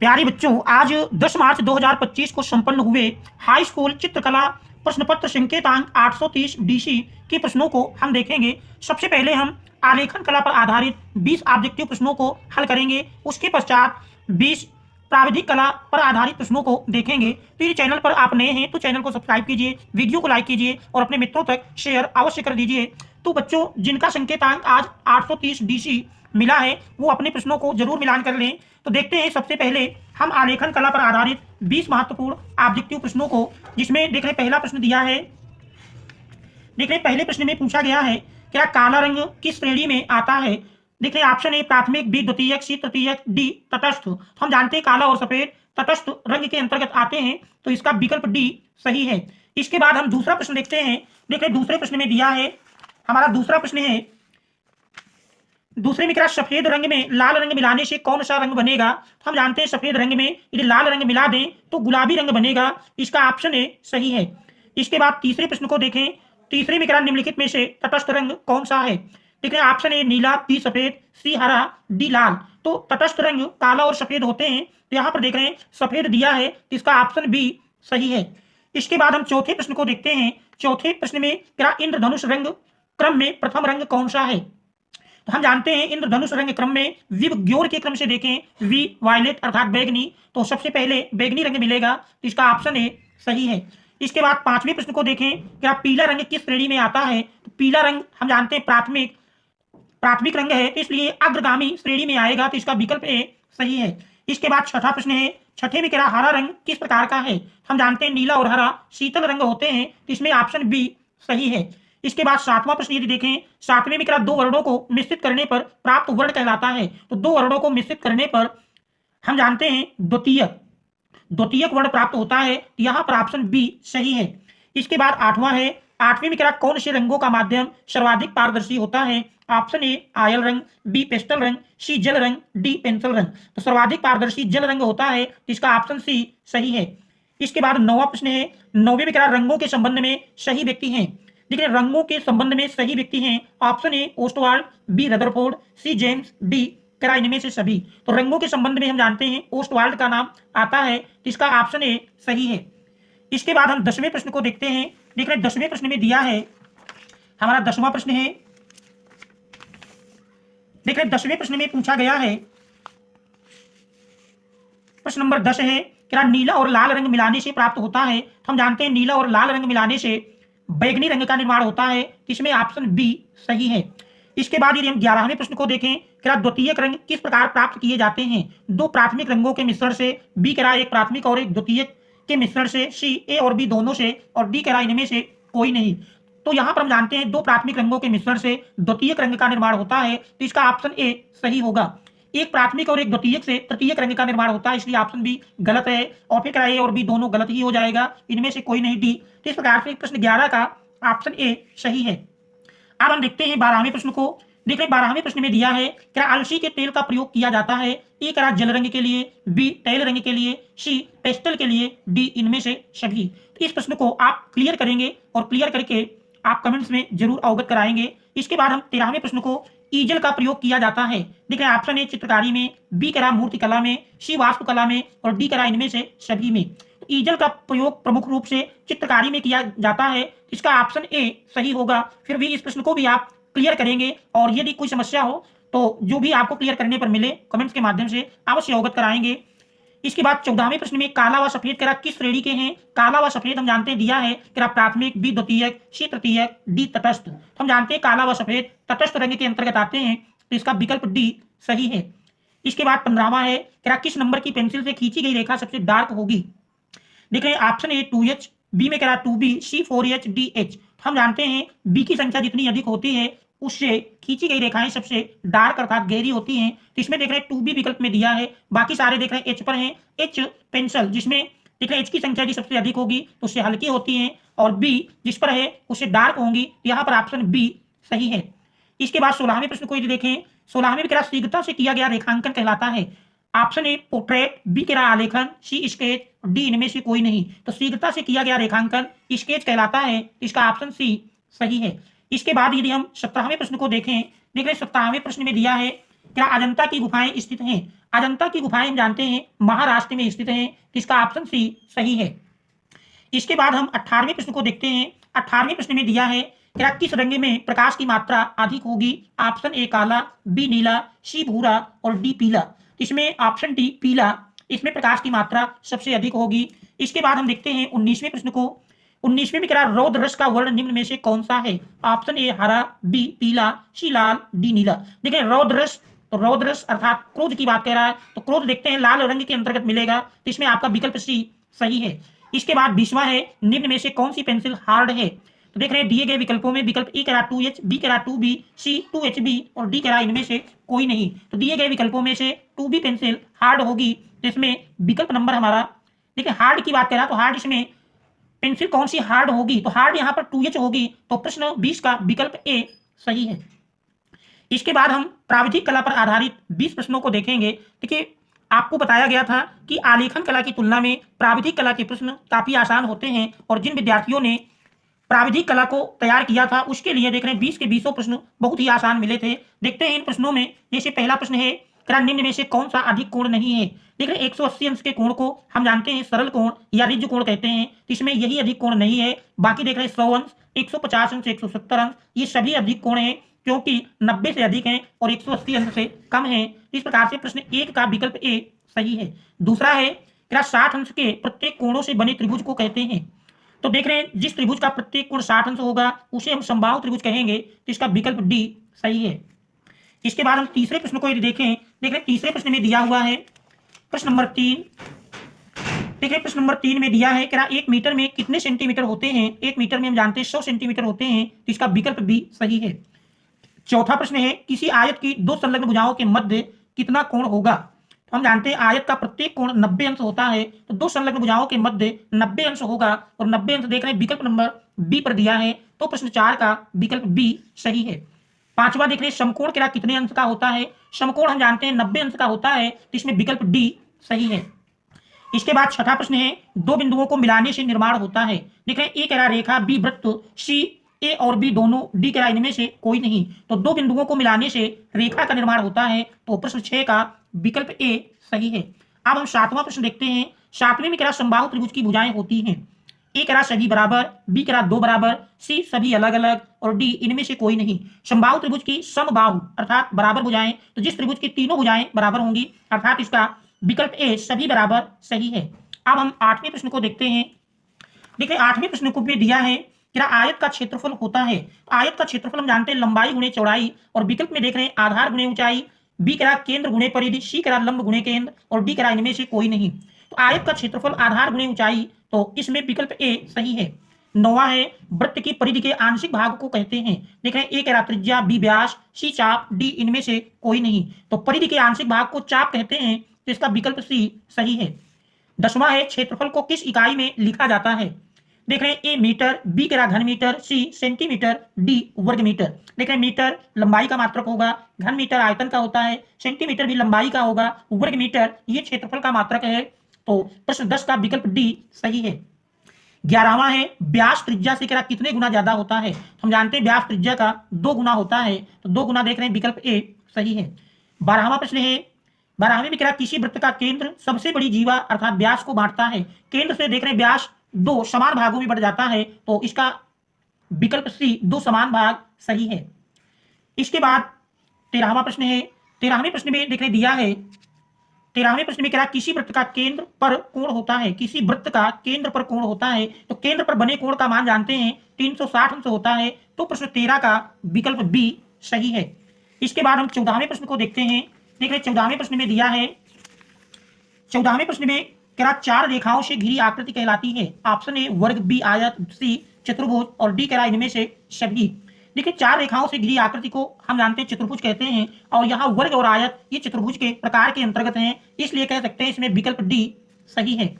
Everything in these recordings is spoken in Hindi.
प्यारे बच्चों, आज 10 मार्च 2025 को संपन्न हुए हाई स्कूल चित्रकला प्रश्न पत्र संकेतांक 830 डीसी के प्रश्नों को हम देखेंगे। सबसे पहले हम आलेखन कला पर आधारित 20 ऑब्जेक्टिव प्रश्नों को हल करेंगे। उसके पश्चात 20 प्राविधिक कला पर आधारित प्रश्नों को देखेंगे। तो ये चैनल पर आप नए हैं तो चैनल को सब्सक्राइब कीजिए, वीडियो को लाइक कीजिए और अपने मित्रों तक शेयर अवश्य कर दीजिए। तो बच्चों, जिनका संकेतांक आज 830 डीसी मिला है वो अपने प्रश्नों को जरूर मिलान कर लें। तो देखते हैं, सबसे पहले हम आलेखन कला पर आधारित 20 महत्वपूर्ण ऑब्जेक्टिव प्रश्नों को, जिसमें देख रहे पहला प्रश्न दिया है। देख रहे पहले प्रश्न में पूछा गया है, क्या काला रंग किस श्रेणी में आता है? देख रहे ऑप्शन ए प्राथमिक, बी द्वितीयक, सी तृतीयक, डी तटस्थ। हम जानते हैं काला और सफेद तटस्थ रंग के अंतर्गत आते हैं, तो इसका विकल्प डी सही है। इसके बाद हम दूसरा प्रश्न देखते हैं। देख रहे दूसरे प्रश्न में दिया है, हमारा दूसरा प्रश्न है, दूसरे में क्या सफेद रंग में लाल रंग मिलाने से कौन सा रंग बनेगा? तो हम जानते हैं सफेद रंग में यदि लाल रंग मिला दें तो गुलाबी रंग बनेगा। इसका ऑप्शन ए सही है। इसके बाद तीसरे प्रश्न को देखें। तीसरे में क्या निम्नलिखित में से तटस्थ रंग कौन सा है? देखिए ऑप्शन ए नीला, बी सफेद, सी हरा, डी लाल। तो तटस्थ रंग काला और सफेद होते हैं। तो यहाँ पर देख रहे हैं सफेद दिया है, इसका ऑप्शन बी सही है। इसके बाद हम चौथे प्रश्न को देखते हैं। चौथे प्रश्न में क्या इंद्रधनुष रंग क्रम में प्रथम रंग कौन सा है? तो हम जानते हैं इंद्रधनुष रंग क्रम में विबग्योर के क्रम से देखें, वी वायलेट अर्थात बैगनी, तो सबसे पहले बैगनी रंग मिलेगा। तो इसका ऑप्शन ए सही है। इसके बाद पांचवें प्रश्न को देखें, क्या पीला रंग किस श्रेणी में आता है? तो पीला रंग हम जानते हैं प्राथमिक रंग है, तो इसलिए अग्रगामी श्रेणी में आएगा। तो इसका विकल्प ए सही है। इसके बाद छठा प्रश्न है, छठे में क्या हरा रंग किस प्रकार का है? हम जानते हैं नीला और हरा शीतल रंग होते हैं, तो इसमें ऑप्शन बी सही है। इसके बाद सातवां प्रश्न यदि देखें, सातवें में क्या दो वर्णों को मिश्रित करने पर प्राप्त वर्ण कहलाता है? तो दो वर्णों को मिश्रित करने पर हम जानते हैं द्वितीयक वर्ण प्राप्त होता है। यहाँ पर ऑप्शन बी सही है। इसके बाद आठवां है, आठवीं में क्या कौन से रंगों का माध्यम सर्वाधिक पारदर्शी होता है? ऑप्शन ए आयल रंग, बी पेस्टल रंग, सी जल रंग, डी पेंसिल रंग। तो सर्वाधिक पारदर्शी जल रंग होता है, तो इसका ऑप्शन सी सही है। इसके बाद नौवां प्रश्न है, नौवें में क्या रंगों के संबंध में सही व्यक्ति हैं? देखिए रंगों के संबंध में सही व्यक्ति हैं। Option A Ostwald, B Rutherford, C James, D क्या इनमें से सभी। तो रंगों के संबंध में हम जानते हैं ओस्टवाल्ड का नाम आता है, तो इसका ऑप्शन ए सही है। इसके बाद हम 10वें प्रश्न को देखते हैं। देख रहे 10वें प्रश्न में दिया है, हमारा 10वां प्रश्न है। देख रहे 10वें प्रश्न में पूछा गया है, प्रश्न नंबर 10 है, क्या नीला और लाल रंग मिलाने से प्राप्त होता है? तो हम जानते हैं नीला और लाल रंग मिलाने से बैगनी रंग का निर्माण होता है, इसमें ऑप्शन बी सही है। इसके बाद यदि हम 11वें प्रश्न को देखें, क्या द्वितीयक रंग किस प्रकार प्राप्त किए जाते हैं? दो प्राथमिक रंगों के मिश्रण से, बी करा एक प्राथमिक और एक द्वितीयक के मिश्रण से, सी ए और बी दोनों से, और डी करा इनमें से कोई नहीं। तो यहाँ पर हम जानते हैं दो प्राथमिक रंगों के मिश्रण से द्वितीयक रंग का निर्माण होता है, तो इसका ऑप्शन ए सही होगा। एक प्राथमिक और एक द्वितीयक से तृतीयक रंग का निर्माण होता है, इसलिए ऑप्शन बी गलत है। और फिर क्या ए और बी दोनों गलत ही हो जाएगा, इनमें से कोई नहीं, डी। तो इस प्रकार से प्रश्न 11 का ऑप्शन ए सही है। अब हम देखते हैं 12वें प्रश्न को। देख रहे 12वें प्रश्न में दिया है, क्या अलसी के तेल का प्रयोग किया जाता है? ए करा जल रंग के लिए, बी तैल रंग के लिए, सी पेस्टल के लिए, डी इनमें से सभी। तो इस प्रश्न को आप क्लियर करेंगे और क्लियर करके आप कमेंट्स में जरूर अवगत कराएंगे। इसके बाद हम 13वें प्रश्न को, ईजल का प्रयोग किया जाता है। देख रहे ऑप्शन ए चित्रकारी में, बी करा मूर्ति कला में, सी वास्तुकला में, और डी करा इनमें से सभी में। ईजल का प्रयोग प्रमुख रूप से चित्रकारी में किया जाता है, इसका ऑप्शन ए सही होगा। फिर भी इस प्रश्न को भी आप क्लियर करेंगे, और यदि कोई समस्या हो तो जो भी आपको क्लियर करने पर मिले कमेंट्स के माध्यम से अवश्य अवगत कराएंगे। इसके बाद 14वें प्रश्न में, काला व सफेद करा किस श्रेणी के हैं? काला व सफेद हम जानते हैं दिया है, करा प्राथमिक, बी द्वितीयक, सी तृतीयक, डी तटस्थ। हम जानते हैं काला व सफेद तटस्थ रंग के अंतर्गत आते हैं, तो इसका विकल्प डी सही है। इसके बाद 15वां है, करा किस नंबर की पेंसिल से खींची गई रेखा सबसे डार्क होगी? देख रहे हैं ऑप्शन ए 2H, बी में करा 2B, सी 4H, डी H। हम जानते हैं बी की संख्या जितनी अधिक होती है उससे खींची गई रेखाएं सबसे डार्क अर्थात गहरी होती हैं। तो इसमें देख रहे हैं 2B विकल्प में दिया है, बाकी सारे देख रहे हैं H पर हैं। H पेंसिल, जिसमें देख रहे हैं H की संख्या यदि सबसे अधिक होगी तो उससे हल्की होती हैं, और B जिस पर है उससे डार्क होंगी। यहाँ पर ऑप्शन बी सही है। इसके बाद 16वें प्रश्न को यदि देखें, 16वें में क्या शीघ्रता से किया गया रेखांकन कहलाता है? ऑप्शन ए पोर्ट्रेट, बी करा आलेखन, सी स्केच, डी इनमें से कोई नहीं। तो शीघ्रता से किया गया रेखांकन स्केच कहलाता है, इसका ऑप्शन सी सही है। इसके बाद यदि हम 17वें प्रश्न को देखें, देख रहे 17वें प्रश्न में दिया है, क्या अजंता की गुफाएं स्थित हैं? अजंता की गुफाएं हम जानते हैं महाराष्ट्र में स्थित हैं, इसका ऑप्शन सी सही है। इसके बाद हम 18वें प्रश्न को देखते हैं। 18वें प्रश्न में दिया है क्या किस रंग में प्रकाश की मात्रा अधिक होगी? ऑप्शन ए काला, बी नीला, सी भूरा और डी पीला। इसमें ऑप्शन डी पीला, इसमें प्रकाश की मात्रा सबसे अधिक होगी। इसके बाद हम देखते हैं 19वें प्रश्न को। 19वें में कह रहा रौद्र रस का वर्ण निम्न में से कौन सा है? ऑप्शन ए हरा, बी पीला, सी लाल, डी नीला। देखिए रौद्र रस, तो रौद्र रस अर्थात क्रोध की बात कह रहा है, तो क्रोध देखते हैं लाल रंग के अंतर्गत मिलेगा, तो इसमें आपका विकल्प सी सही है। इसके बाद 20वां है निम्न में से कौन सी पेंसिल हार्ड है? तो देख रहे हैं दिए गए विकल्पों में विकल्प ए कह रहा 2H, बी कह रहा 2B, सी 2HB और डी कह रहा इनमें से कोई नहीं। तो दिए गए विकल्पों में से 2B पेंसिल हार्ड होगी, तो इसमें विकल्प नंबर हमारा, देखिए हार्ड की बात कर रहा तो हार्ड, इसमें पेंसिल कौन सी हार्ड होगी? तो हार्ड यहाँ पर 2H होगी, तो प्रश्न 20 का विकल्प ए सही है। इसके बाद हम प्राविधिक कला पर आधारित 20 प्रश्नों को देखेंगे। देखिए आपको बताया गया था कि आलेखन कला की तुलना में प्राविधिक कला के प्रश्न काफी आसान होते हैं, और जिन विद्यार्थियों ने प्राविधिक कला को तैयार किया था उसके लिए देख रहे हैं 20 के 20 प्रश्न बहुत ही आसान मिले थे। देखते हैं इन प्रश्नों में। जैसे पहला प्रश्न है क्या निम्न में से कौन सा अधिक कोण नहीं है? देख रहे 180 अंश के कोण को हम जानते हैं सरल कोण या रिज्ज कोण कहते हैं, तो इसमें यही अधिक कोण नहीं है। बाकी देख रहे 100 अंश, 150 अंश, 170 अंश, ये सभी अधिक कोण है क्योंकि 90 से अधिक हैं और 180 अंश से कम है। इस प्रकार से प्रश्न 1 का विकल्प ए सही है। दूसरा है क्या 60 अंश के प्रत्येक कोणों से बने त्रिभुज को कहते हैं? तो देख रहे हैं जिस त्रिभुज का प्रत्येक कोण 60 अंश होगा उसे हम समबाहु त्रिभुज कहेंगे, तो इसका विकल्प डी सही है। इसके बाद हम तीसरे प्रश्न को यदि देखें, देख रहे तीसरे प्रश्न में दिया हुआ है प्रश्न नंबर 3। देखिए प्रश्न नंबर 3 में दिया है क्या 1 मीटर में कितने सेंटीमीटर होते हैं? 1 मीटर में हम जानते हैं 100 सेंटीमीटर होते हैं, तो इसका विकल्प बी सही है। चौथा प्रश्न है किसी आयत की दो संलग्न भुजाओं के मध्य कितना कोण होगा? हम जानते हैं आयत का प्रत्येक कोण 90 अंश होता है, तो दो संलग्न भुजाओं के मध्य 90 अंश होगा, और 90 अंश देख रहे हैं विकल्प नंबर बी पर दिया है, तो प्रश्न 4 का विकल्प बी सही है। पांचवा देख रहे हैं समकोण क्या कितने अंश का होता है? समकोण हम जानते हैं 90 अंश का होता है, तो इसमें विकल्प डी सही है। इसके बाद छठा प्रश्न है दो बिंदुओं को मिलाने से निर्माण होता है। देख रहे हैं ए कह रहा रेखा, बी वृत्त, सी ए और बी दोनों, डी कह रहा इनमें से कोई नहीं, तो दो बिंदुओं को मिलाने से रेखा का निर्माण होता है, तो प्रश्न 6 का विकल्प ए सही है। अब हम 7वां प्रश्न देखते हैं। 7वें में कह रहा समबाहु त्रिभुज की भुजाएं होती हैं। ए कह रहा सभी बराबर, बी कह रहा दो बराबर, सी सभी अलग अलग और डी इनमें से कोई नहीं। समबाहु त्रिभुज की समबाहु अर्थात बराबर भुजाएं, तो जिस त्रिभुज की तीनों भुजाएं बराबर होंगी अर्थात इसका विकल्प ए सभी बराबर सही है। अब हम 8वें प्रश्न को देखते हैं। देखिए 8वें प्रश्न को भी दिया है क्या आयत का क्षेत्रफल होता है? आयत का क्षेत्रफल हम जानते हैं लंबाई गुणे चौड़ाई, और विकल्प में देख रहे हैं आधार गुणे ऊंचाई, बी कह रहा केंद्र गुणे परिधि, सी कह रहा लंब गुणे केंद्र और डी कह रहा इनमें से कोई नहीं। तो आयत का क्षेत्रफल आधार गुणे ऊंचाई, तो इसमें विकल्प ए सही है। 9वां है वृत्त की परिधि के आंशिक भाग को कहते हैं। देख रहे हैं ए कह रहा त्रिज्या, बी व्यास, सी चाप, डी इनमें से कोई नहीं, तो परिधि के आंशिक भाग को चाप कहते हैं, तो इसका विकल्प सी सही है। 10वां है क्षेत्रफल को किस इकाई में लिखा जाता है? देख रहे हैं ए मीटर, बी कह रहा घन मीटर, सी सेंटीमीटर, डी वर्ग मीटर। देख रहे हैं मीटर लंबाई का मात्रक होगा, घन मीटर आयतन का होता है, सेंटीमीटर भी लंबाई का होगा, वर्ग मीटर ये क्षेत्रफल का मात्रक है, तो प्रश्न 10 का विकल्प डी सही है। 11वां है व्यास त्रिज्या से कह रहा कितने गुना ज्यादा होता है? हम जानते हैं व्यास त्रिज्या का 2 गुना होता है, तो 2 गुना देख रहे हैं विकल्प ए सही है। 12वां प्रश्न है 12वें में कह रहा किसी वृत्त का केंद्र सबसे बड़ी जीवा अर्थात व्यास को बांटता है। केंद्र से देख रहे हैं व्यास 2 समान भागों में बढ़ जाता है, तो इसका विकल्प सी 2 समान भाग सही है। इसके बाद 13वां प्रश्न है। 13वें प्रश्न में देख रहे दिया है 13वें प्रश्न में कह रहा किसी वृत्त का केंद्र पर कोण होता है। किसी वृत्त का केंद्र पर कोण होता है, तो केंद्र पर बने कोण का मान जानते हैं 360 अंश होता है, तो प्रश्न 13 का विकल्प बी सही है। इसके बाद हम 14वें प्रश्न को देखते हैं। देख रहे 14वें प्रश्न में दिया है 14वें प्रश्न में कह रहा 4 रेखाओं से घिरी आकृति कहलाती है। ऑप्शन ए वर्ग, बी आयत, सी चतुर्भुज और डी कह रहा इनमें से सभी। देखिए 4 रेखाओं से घिरी आकृति को हम जानते हैं चतुर्भुज कहते हैं, और यहाँ वर्ग और आयत ये चतुर्भुज के प्रकार के अंतर्गत हैं, इसलिए कह सकते हैं इसमें विकल्प डी सही है।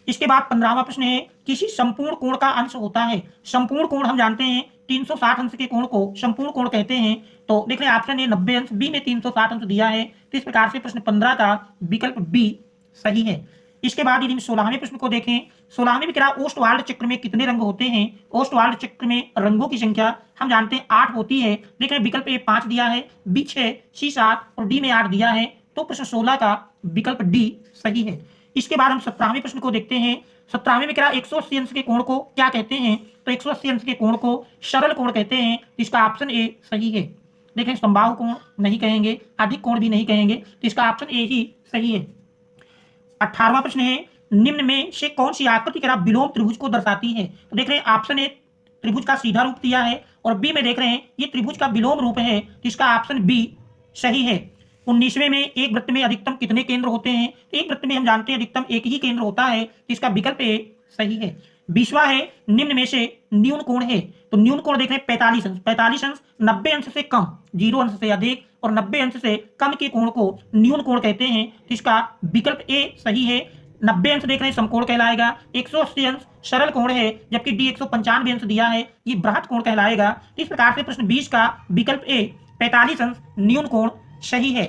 इसके बाद 15वां प्रश्न है किसी संपूर्ण कोण का अंश होता है। संपूर्ण कोण हम जानते हैं 360 अंश के कोण को संपूर्ण कोण कहते हैं, तो देख रहे हैं ऑप्शन ए 90 अंश, बी में 360 अंश दिया है, तो इस प्रकार से प्रश्न 15 का विकल्प बी सही है। इसके बाद यदि हम 16वें प्रश्न को देखें, 16वें में कह रहा ओस्टवाल्ड चक्र में कितने रंग होते हैं। ओस्टवाल्ड चक्र में रंगों की संख्या हम जानते हैं 8 होती है। देख रहे हैं विकल्प ए 5 दिया है, बी 6, सी 7 और डी में 8 दिया है, तो प्रश्न 16 का विकल्प डी सही है। इसके बाद हम 17वें प्रश्न को देखते हैं। 17वें में कह रहा 180 अंश के कोण को क्या कहते हैं, तो 180 अंश के कोण को सरल कोण कहते हैं, तो इसका ऑप्शन ए सही है। देखें समबाहु कोण नहीं कहेंगे, अधिक कोण भी नहीं कहेंगे, तो इसका ऑप्शन ए ही सही है। 18वां प्रश्न है निम्न में से कौन सी आकृति कह विलोम त्रिभुज को दर्शाती है। तो देख रहे हैं ऑप्शन ए त्रिभुज का सीधा रूप दिया है और बी में देख रहे हैं ये त्रिभुज का विलोम रूप है, तो इसका ऑप्शन बी सही है। 19वें में एक वृत्त में अधिकतम कितने केंद्र होते हैं, एक वृत्त में हम जानते हैं अधिकतम एक ही केंद्र होता है, तो इसका विकल्प ए सही है। 20वां है निम्न में से न्यून कोण है, तो न्यून कोण देख रहे हैं 45 अंश। 45 अंश 90 अंश से कम, 0 अंश से अधिक और 90 अंश से कम के कोण को न्यून कोण कहते हैं, तो इसका विकल्प ए सही है। 90 अंश देख रहे हैं समकोण कहलाएगा, 180 अंश सरल कोण है, जबकि डी 195 अंश दिया है, ये बृहत कोण कहलाएगा। इस प्रकार से प्रश्न 20 का विकल्प ए 45 अंश न्यून कोण सही है।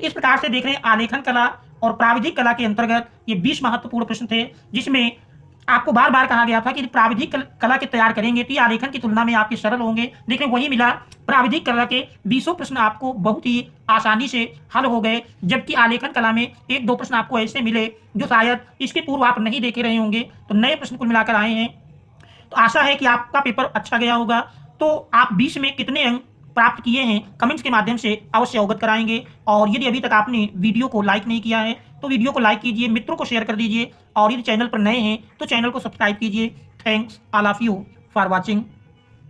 इस प्रकार से देख रहे हैं आलेखन कला और प्राविधिक कला के अंतर्गत ये 20 महत्वपूर्ण प्रश्न थे, जिसमें आपको बार बार कहा गया था कि प्राविधिक कला के तैयार करेंगे तो ये आलेखन की तुलना में आपके सरल होंगे। देखिए वही मिला, प्राविधिक कला के 20 प्रश्न आपको बहुत ही आसानी से हल हो गए, जबकि आलेखन कला में 1-2 प्रश्न आपको ऐसे मिले जो शायद इसके पूर्व आप नहीं देखे रहे होंगे, तो नए प्रश्न कुल मिलाकर आए हैं। तो आशा है कि आपका पेपर अच्छा गया होगा। तो आप 20 में कितने अंक प्राप्त किए हैं कमेंट्स के माध्यम से अवश्य अवगत कराएंगे। और यदि अभी तक आपने वीडियो को लाइक नहीं किया है तो वीडियो को लाइक कीजिए, मित्रों को शेयर कर दीजिए, और यदि चैनल पर नए हैं तो चैनल को सब्सक्राइब कीजिए। Thanks all of you for watching.